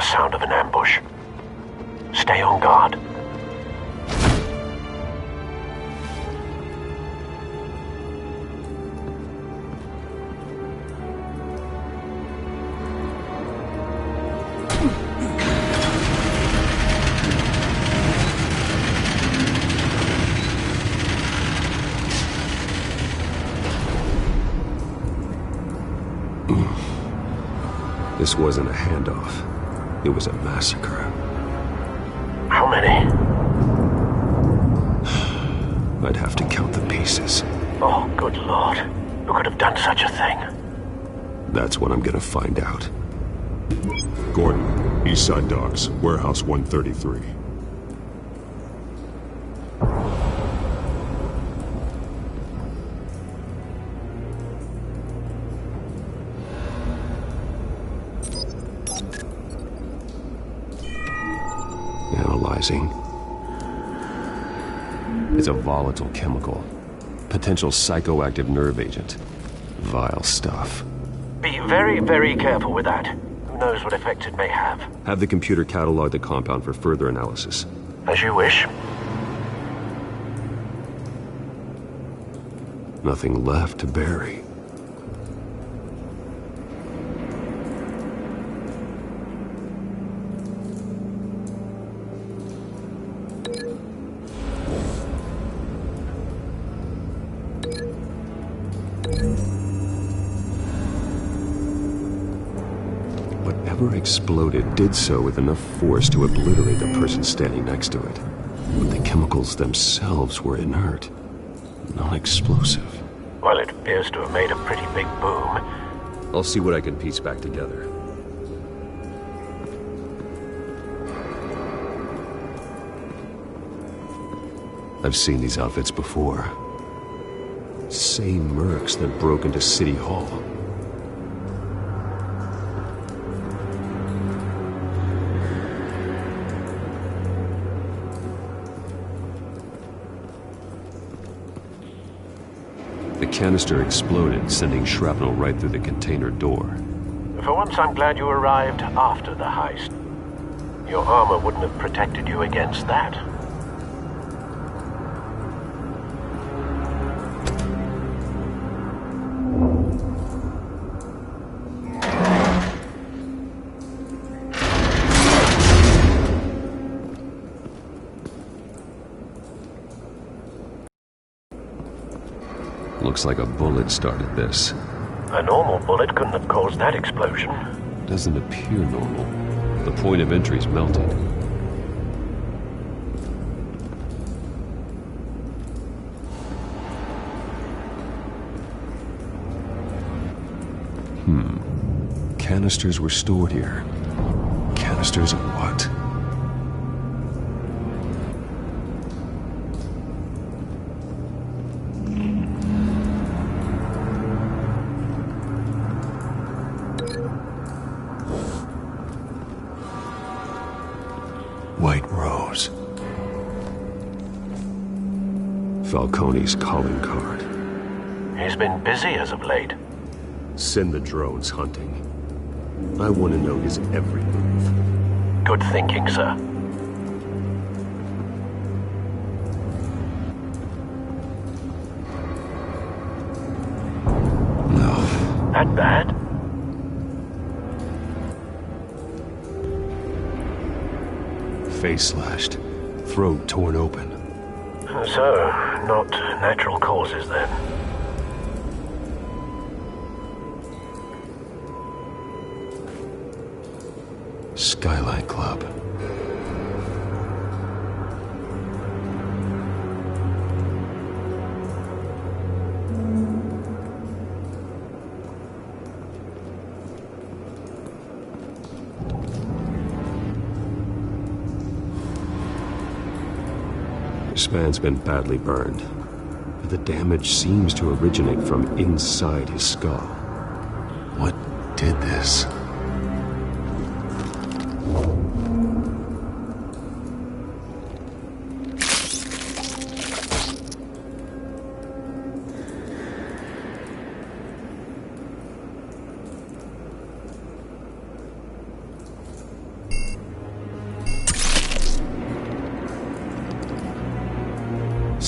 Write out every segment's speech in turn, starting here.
the sound of an ambush. Stay on guard. This wasn't a handoff. It was a massacre. How many? I'd have to count the pieces. Oh, good Lord. Who could have done such a thing? That's what I'm gonna find out. Gordon, Eastside Docks, Warehouse 133. Analyzing. It's a volatile chemical. Potential psychoactive nerve agent. Vile stuff. Be very, very careful with that. Who knows what effects it may have. Have the computer catalog the compound for further analysis. As you wish. Nothing left to bury. Whatever exploded did so with enough force to obliterate the person standing next to it. But the chemicals themselves were inert, non-explosive. Well, it appears to have made a pretty big boom. I'll see what I can piece back together. I've seen these outfits before. Same mercs that broke into City Hall. The canister exploded, sending shrapnel right through the container door. For once, I'm glad you arrived after the heist. Your armor wouldn't have protected you against that. Looks like a bullet started this. A normal bullet couldn't have caused that explosion. Doesn't appear normal. The point of entry's melted. Canisters were stored here. Canisters of what? White Rose. Falcone's calling card. He's been busy as of late. Send the drones hunting. I want to know his every move. Good thinking, sir. No. That bad? Face slashed. Throat torn open. So, not natural causes then. Skyline Club. This man's been badly burned, but the damage seems to originate from inside his skull. What did this?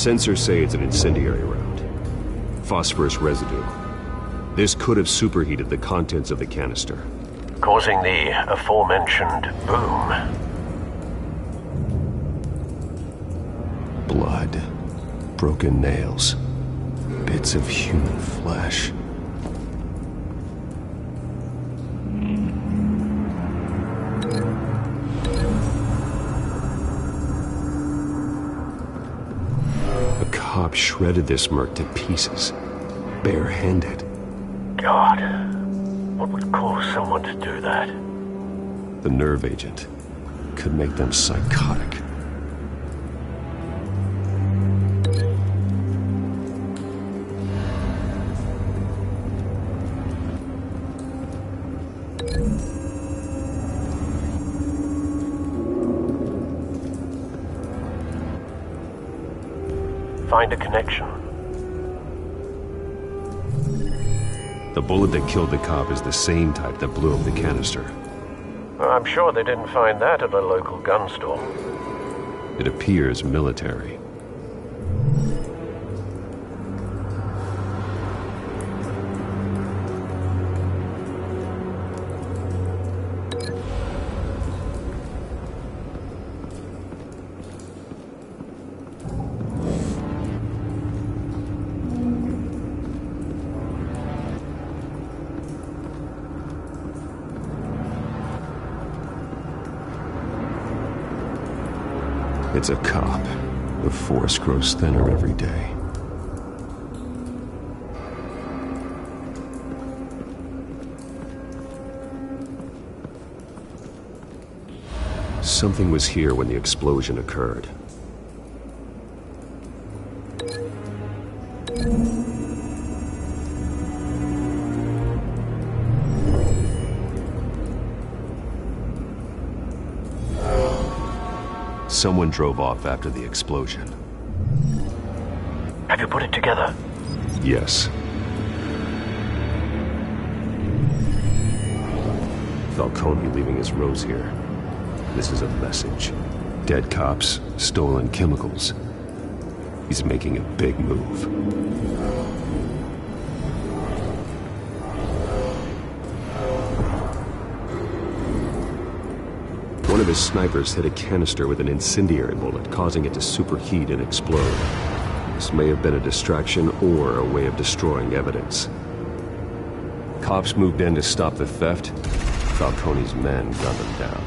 Sensors say it's an incendiary round. Phosphorus residue. This could have superheated the contents of the canister, causing the aforementioned boom. Blood. Broken nails. Bits of human flesh. A cop shredded this merc to pieces, barehanded. God, what would cause someone to do that? The nerve agent could make them psychotic. Find a connection. The bullet that killed the cop is the same type that blew up the canister. I'm sure they didn't find that at a local gun store. It appears military. It's a cop. The force grows thinner every day. Something was here when the explosion occurred. Someone drove off after the explosion. Have you put it together? Yes. Falcone leaving his rose here. This is a message. Dead cops, stolen chemicals. He's making a big move. One of his snipers hit a canister with an incendiary bullet, causing it to superheat and explode. This may have been a distraction or a way of destroying evidence. Cops moved in to stop the theft. Falcone's men gunned them down.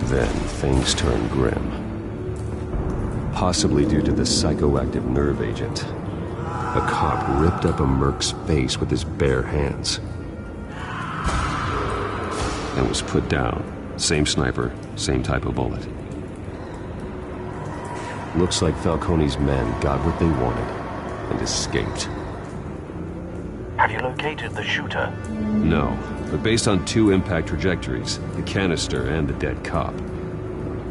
Then things turned grim. Possibly due to the psychoactive nerve agent. A cop ripped up a merc's face with his bare hands. And was put down. Same sniper, same type of bullet. Looks like Falcone's men got what they wanted and escaped. Have you located the shooter? No, but based on two impact trajectories, the canister and the dead cop,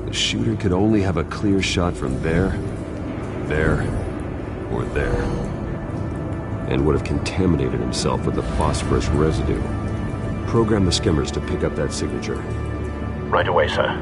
the shooter could only have a clear shot from there, or there, and would have contaminated himself with the phosphorus residue. Program the skimmers to pick up that signature. Right away, sir.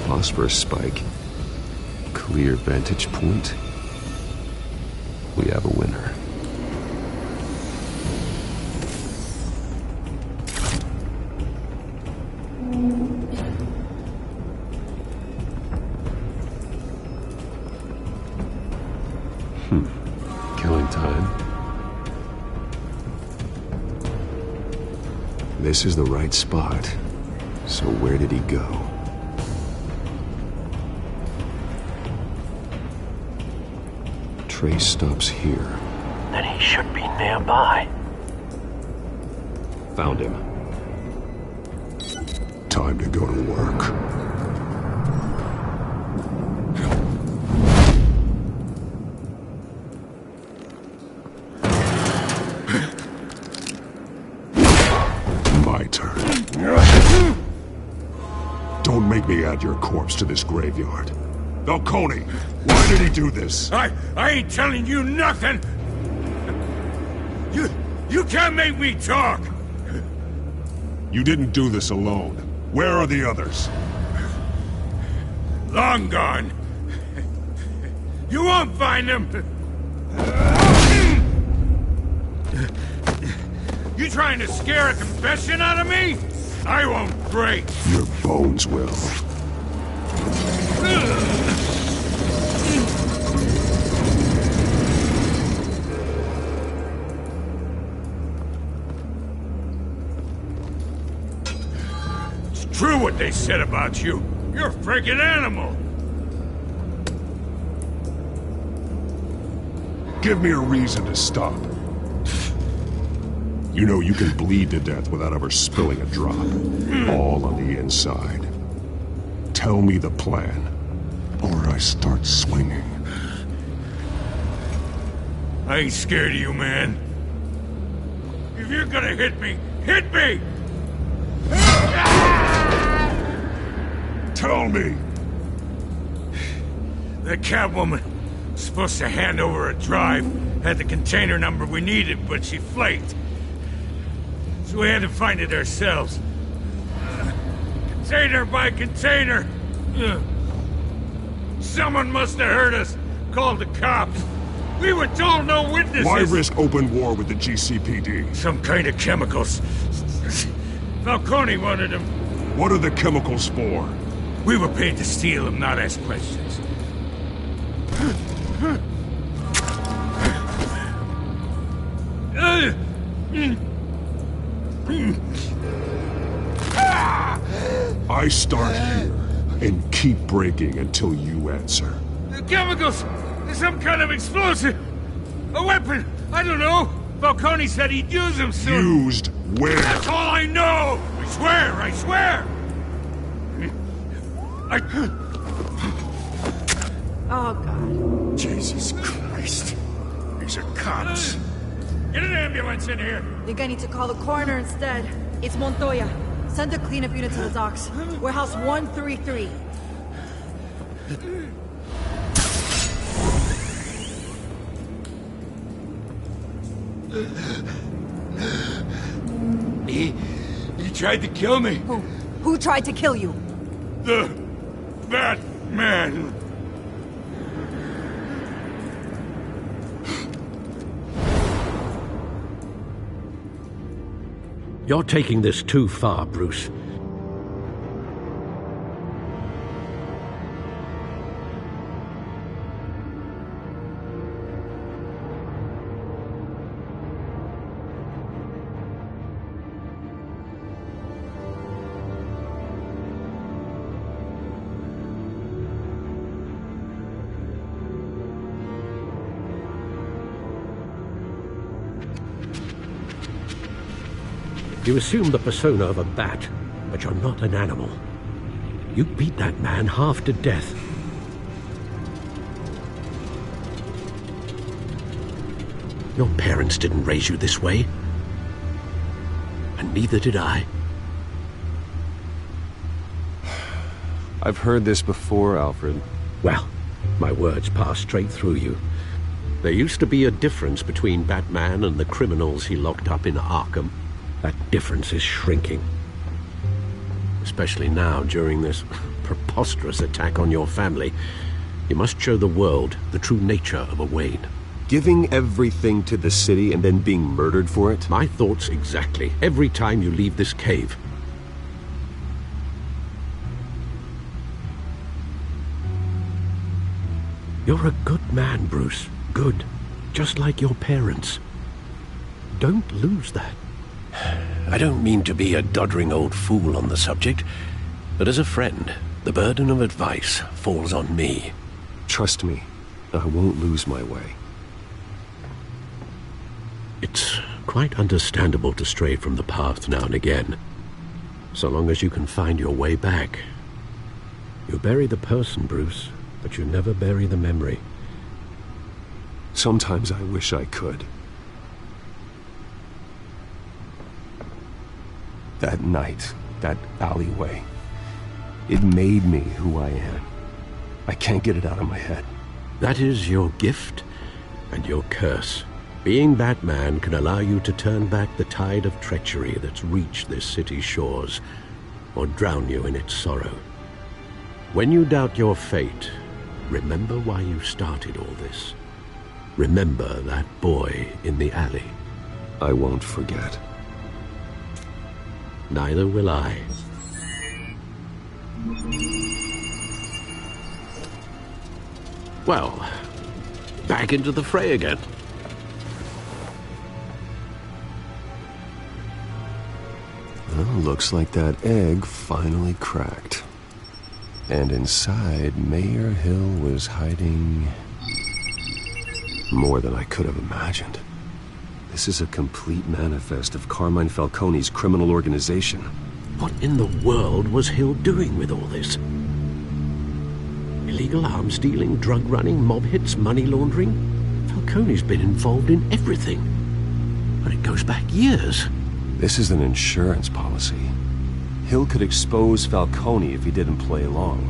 Phosphorus spike. Clear vantage point. We have a winner. Killing time. This is the right spot. So where did he go? Trace stops here. Then he should be nearby. Found him. Time to go to work. Don't make me add your corpse to this graveyard. Falcone, why did he do this? I ain't telling you nothing! You can't make me talk! You didn't do this alone. Where are the others? Long gone. You won't find them! You trying to scare a confession out of me? I won't break! Your bones will. It's true what they said about you. You're a freaking animal! Give me a reason to stop. You know you can bleed to death without ever spilling a drop. All on the inside. Tell me the plan, or I start swinging. I ain't scared of you, man. If you're gonna hit me, hit me! Tell me! The Catwoman was supposed to hand over a drive, had the container number we needed, but she flaked. So we had to find it ourselves. Container by container. Someone must have heard us. Called the cops. We were told no witnesses. Why risk open war with the GCPD? Some kind of chemicals. Falcone wanted them. What are the chemicals for? We were paid to steal them, not ask questions. I start here and keep breaking until you answer. The chemicals! Some kind of explosive! A weapon! I don't know! Falcone said he'd use them soon! Used where? That's all I know! I swear! Oh, God. Jesus Christ. These are cops. Get an ambulance in here! Think I need to call the coroner instead. It's Montoya. Send a cleanup unit to the docks. Warehouse 133. He tried to kill me. Who tried to kill you? The Batman. You're taking this too far, Bruce. You assume the persona of a bat, but you're not an animal. You beat that man half to death. Your parents didn't raise you this way. And neither did I. I've heard this before, Alfred. Well, my words pass straight through you. There used to be a difference between Batman and the criminals he locked up in Arkham. That difference is shrinking. Especially now, during this preposterous attack on your family. You must show the world the true nature of a Wayne. Giving everything to the city and then being murdered for it? My thoughts exactly. Every time you leave this cave. You're a good man, Bruce. Good. Just like your parents. Don't lose that. I don't mean to be a doddering old fool on the subject, but as a friend, the burden of advice falls on me. Trust me, I won't lose my way. It's quite understandable to stray from the path now and again, so long as you can find your way back. You bury the person, Bruce, but you never bury the memory. Sometimes I wish I could. That night, that alleyway. It made me who I am. I can't get it out of my head. That is your gift and your curse. Being Batman can allow you to turn back the tide of treachery that's reached this city's shores, or drown you in its sorrow. When you doubt your fate, remember why you started all this. Remember that boy in the alley. I won't forget. Neither will I. Well, back into the fray again. Well, looks like that egg finally cracked. And inside, Mayor Hill was hiding more than I could have imagined. This is a complete manifest of Carmine Falcone's criminal organization. What in the world was Hill doing with all this? Illegal arms dealing, drug running, mob hits, money laundering? Falcone's been involved in everything. But it goes back years. This is an insurance policy. Hill could expose Falcone if he didn't play along.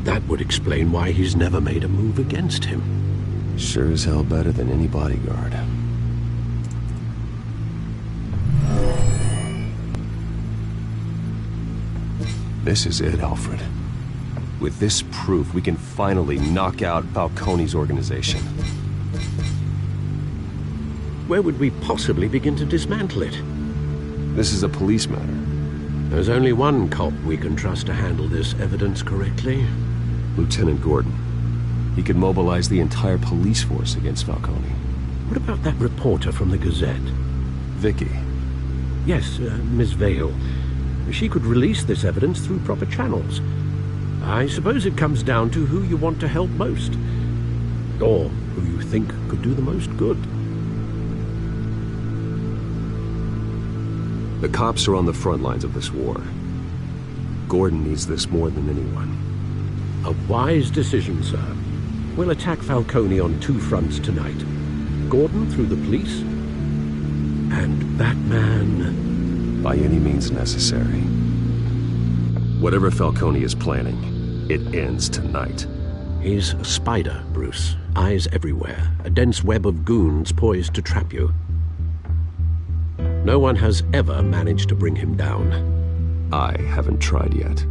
That would explain why he's never made a move against him. Sure as hell better than any bodyguard. This is it, Alfred. With this proof, we can finally knock out Falcone's organization. Where would we possibly begin to dismantle it? This is a police matter. There's only one cop we can trust to handle this evidence correctly. Lieutenant Gordon. He could mobilize the entire police force against Falcone. What about that reporter from the Gazette? Vicky. Yes, Miss Vale. She could release this evidence through proper channels. I suppose it comes down to who you want to help most. Or who you think could do the most good. The cops are on the front lines of this war. Gordon needs this more than anyone. A wise decision, sir. We'll attack Falcone on two fronts tonight. Gordon through the police, and Batman... by any means necessary. Whatever Falcone is planning, it ends tonight. He's a spider, Bruce. Eyes everywhere. A dense web of goons poised to trap you. No one has ever managed to bring him down. I haven't tried yet.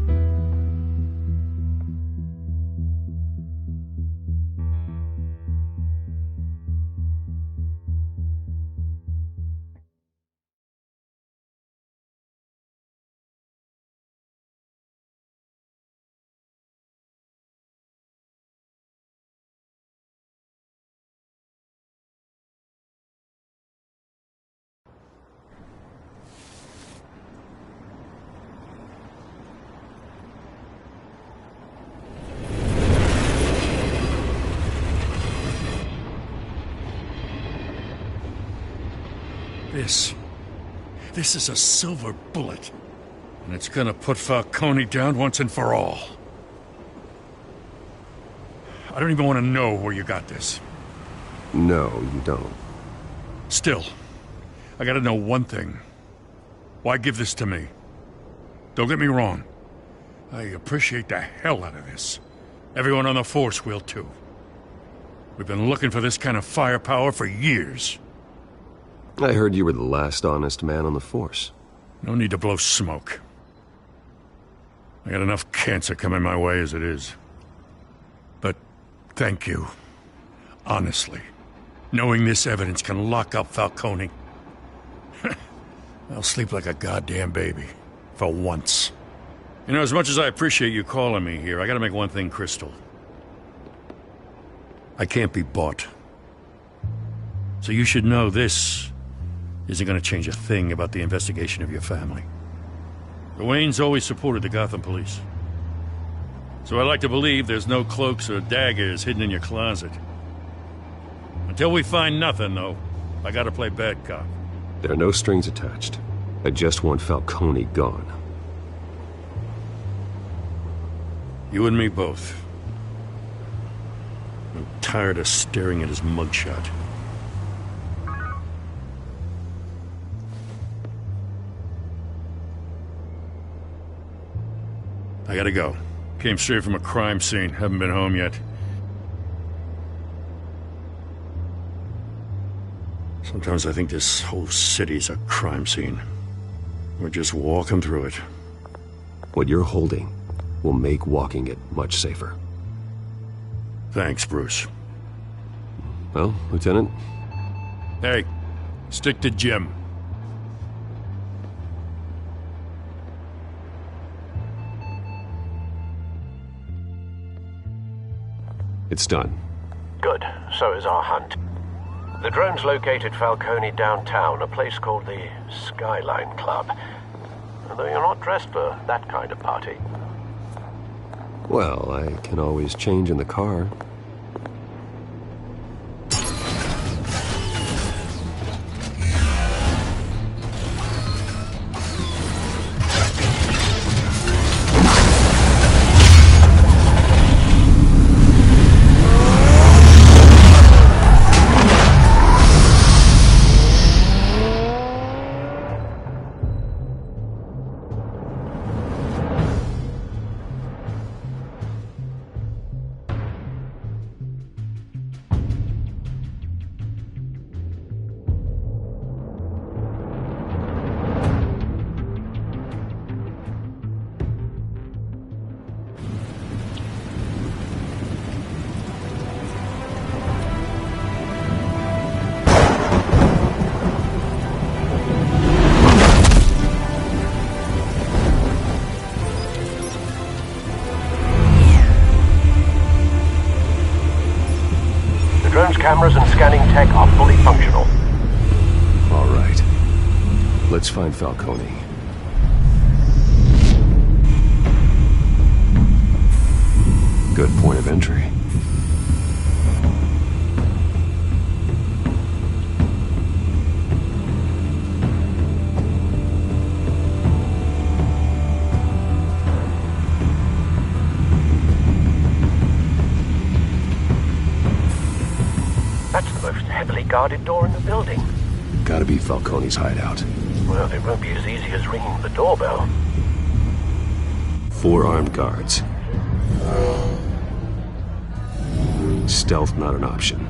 This is a silver bullet. And it's gonna put Falcone down once and for all. I don't even want to know where you got this. No, you don't. Still, I gotta know one thing. Why give this to me? Don't get me wrong. I appreciate the hell out of this. Everyone on the force will too. We've been looking for this kind of firepower for years. I heard you were the last honest man on the force. No need to blow smoke. I got enough cancer coming my way as it is. But thank you. Honestly. Knowing this evidence can lock up Falcone. I'll sleep like a goddamn baby. For once. You know, as much as I appreciate you calling me here, I gotta make one thing crystal. I can't be bought. So you should know this isn't gonna change a thing about the investigation of your family. The Waynes always supported the Gotham police. So I like to believe there's no cloaks or daggers hidden in your closet. Until we find nothing, though, I gotta play bad cop. There are no strings attached. I just want Falcone gone. You and me both. I'm tired of staring at his mugshot. I gotta go. Came straight from a crime scene. Haven't been home yet. Sometimes I think this whole city's a crime scene. We're just walking through it. What you're holding will make walking it much safer. Thanks, Bruce. Well, Lieutenant? Hey, stick to Jim. It's done. Good. So is our hunt. The drone's located Falcone downtown, a place called the Skyline Club. Although you're not dressed for that kind of party. Well, I can always change in the car. Cameras and scanning tech are fully functional. All right. Let's find Falcone. Good point of entry. That's the most heavily guarded door in the building. Gotta be Falcone's hideout. Well, it won't be as easy as ringing the doorbell. 4 armed guards. Stealth not an option.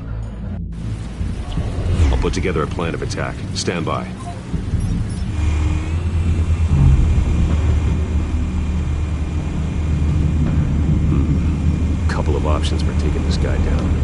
I'll put together a plan of attack. Stand by. Couple of options for taking this guy down.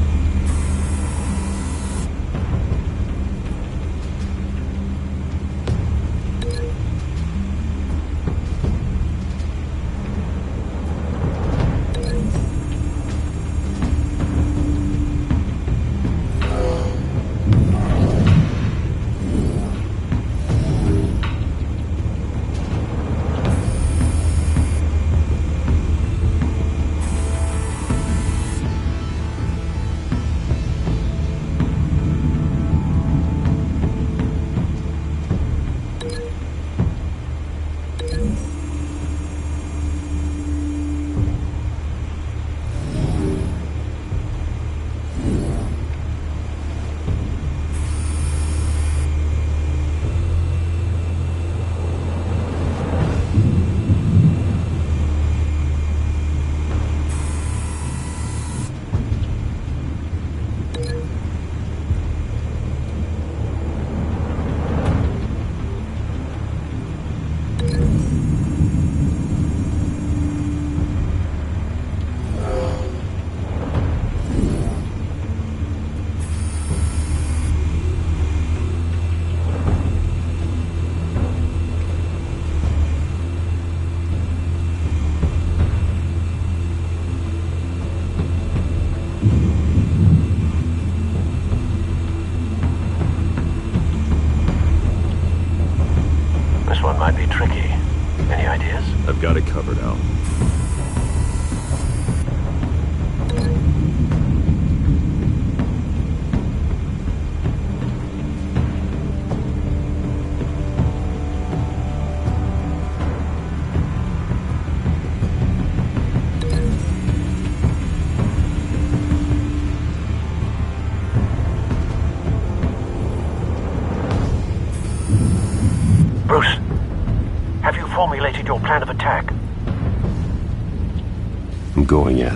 I'm going in.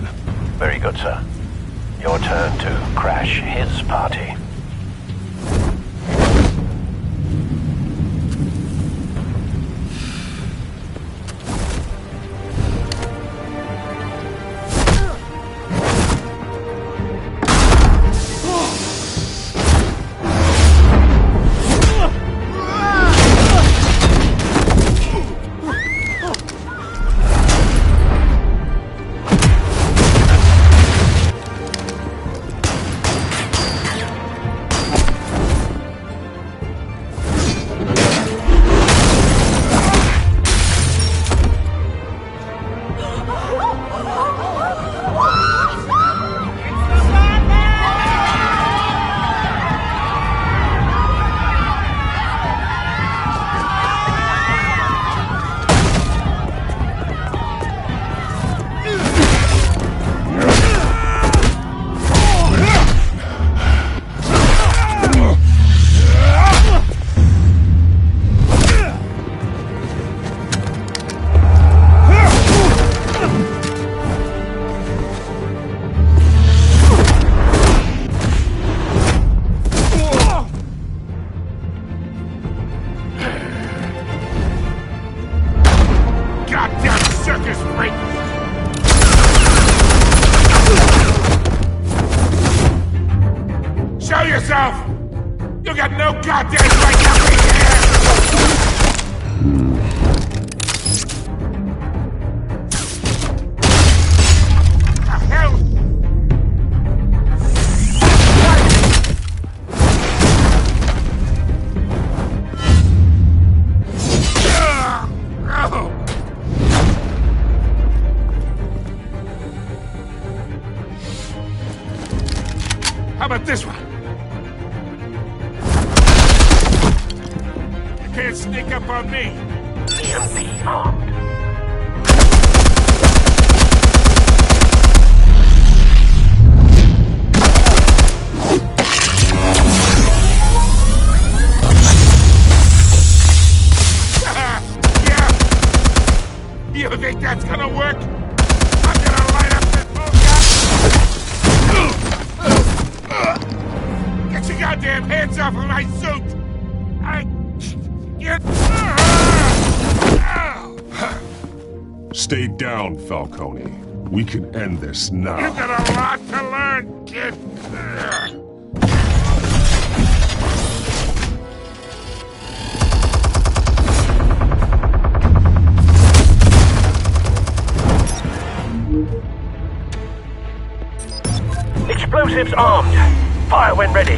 Very good, sir. Your turn to crash his party. You got no goddamn right to be here! The hell? How about this one? Can't sneak up on me. EMP armed. Yeah. You think that's gonna work? I'm gonna light up this whole guy. Get your goddamn hands off of my suit! Stay down, Falcone. We can end this now. You got a lot to learn, kid. Explosives armed. Fire when ready.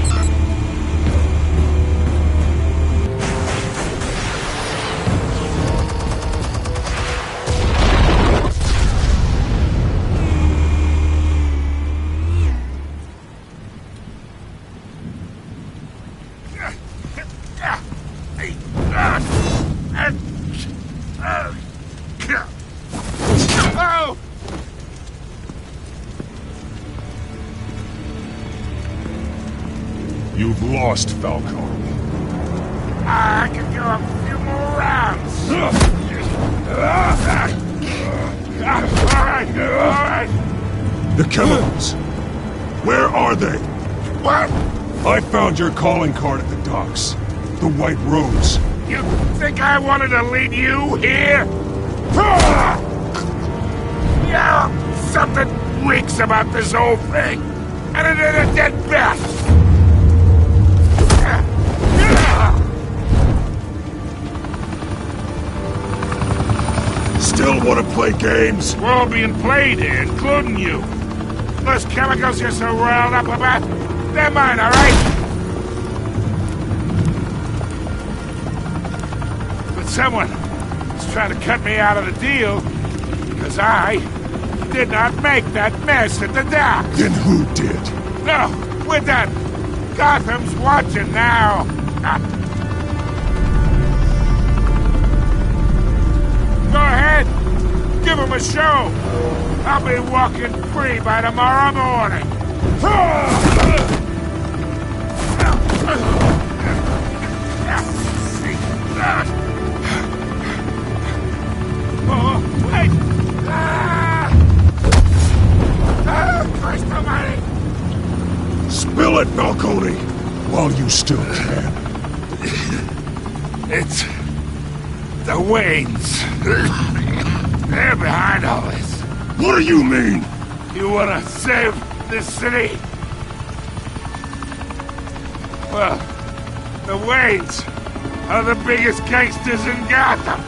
You've lost, Falcone. I can go a few more rounds. All right. The chemicals. Where are they? What? I found your calling card at the docks. The White Rose. You think I wanted to lead you here? Yeah, something reeks about this whole thing. And it ain't a dead bat. Still want to play games? We're all being played here, including you. Those chemicals you're so riled up about, they're mine, all right? But someone is trying to cut me out of the deal because I did not make that mess at the dock. Then who did? No, we're done. Gotham's watching now. Go ahead. Give him a show. I'll be walking free by tomorrow morning. Oh, wait! Falcone, while you still can. It's the Waynes. They're behind all this. What do you mean? You wanna save this city? Well, the Waynes are the biggest gangsters in Gotham.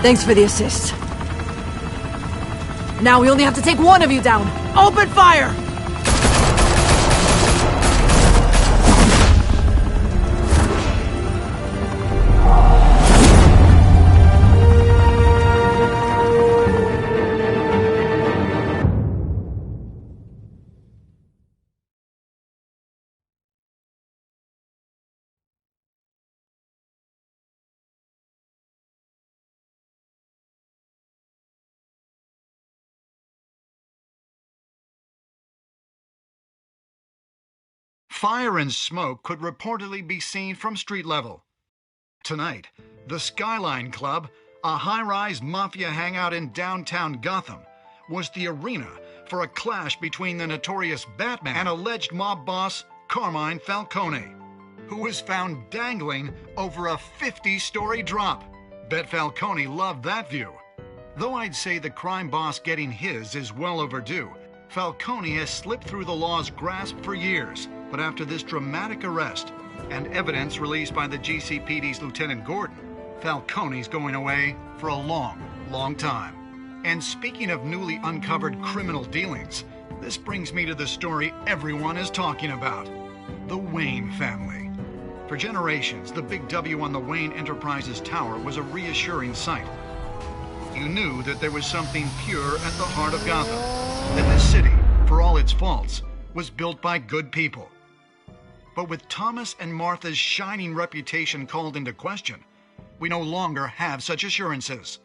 Thanks for the assist. Now we only have to take one of you down. Open fire! Fire and smoke could reportedly be seen from street level. Tonight, the Skyline Club, a high-rise mafia hangout in downtown Gotham, was the arena for a clash between the notorious Batman and alleged mob boss Carmine Falcone, who was found dangling over a 50-story drop. Bet Falcone loved that view. Though I'd say the crime boss getting his is well overdue, Falcone has slipped through the law's grasp for years. But after this dramatic arrest and evidence released by the GCPD's Lieutenant Gordon, Falcone's going away for a long, long time. And speaking of newly uncovered criminal dealings, this brings me to the story everyone is talking about: the Wayne family. For generations, the big W on the Wayne Enterprises Tower was a reassuring sight. You knew that there was something pure at the heart of Gotham, that this city, for all its faults, was built by good people. But with Thomas and Martha's shining reputation called into question, we no longer have such assurances.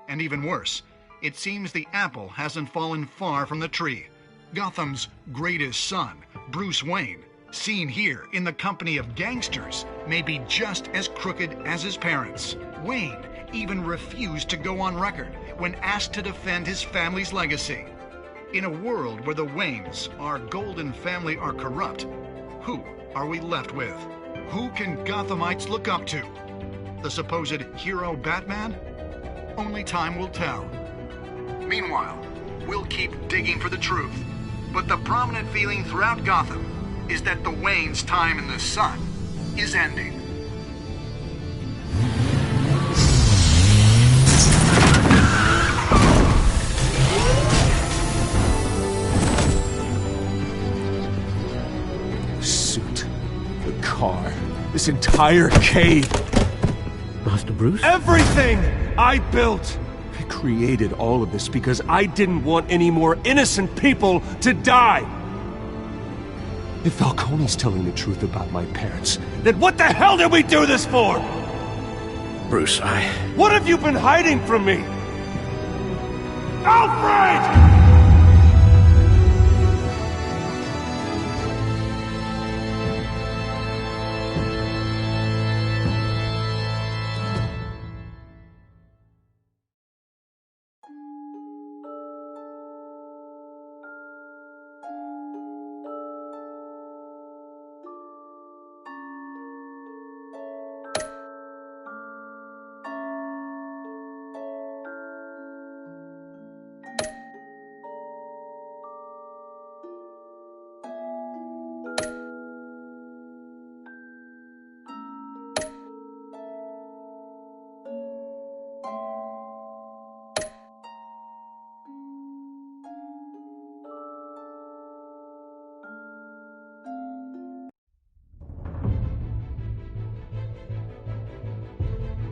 And even worse, it seems the apple hasn't fallen far from the tree. Gotham's greatest son, Bruce Wayne, seen here in the company of gangsters, may be just as crooked as his parents. Wayne even refused to go on record when asked to defend his family's legacy. In a world where the Waynes, our golden family, are corrupt, who are we left with? Who can Gothamites look up to? The supposed hero Batman? Only time will tell. Meanwhile, we'll keep digging for the truth. But the prominent feeling throughout Gotham is that the Waynes' time in the sun is ending. This entire cave. Master Bruce? Everything I built. I created all of this because I didn't want any more innocent people to die. If Falcone's telling the truth about my parents, then what the hell did we do this for? Bruce, What have you been hiding from me? Alfred!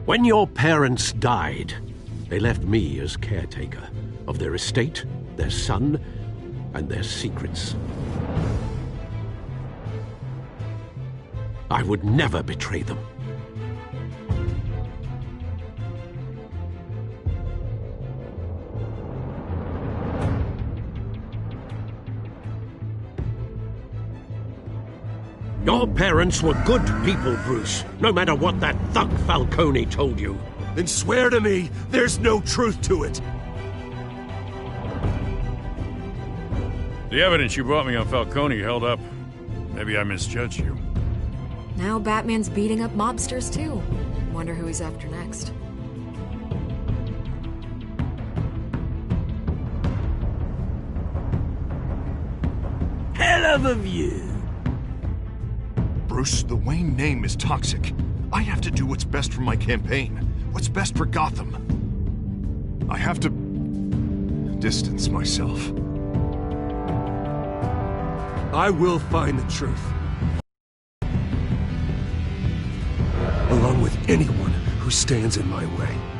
When your parents died, they left me as caretaker of their estate, their son, and their secrets. I would never betray them. Your parents were good people, Bruce, no matter what that thug Falcone told you. then swear to me there's no truth to it. The evidence you brought me on Falcone held up. Maybe I misjudged you. Now Batman's beating up mobsters too. Wonder who he's after next. Hell of a view. Bruce, the Wayne name is toxic. I have to do what's best for my campaign. What's best for Gotham. I have to distance myself. I will find the truth. Along with anyone who stands in my way.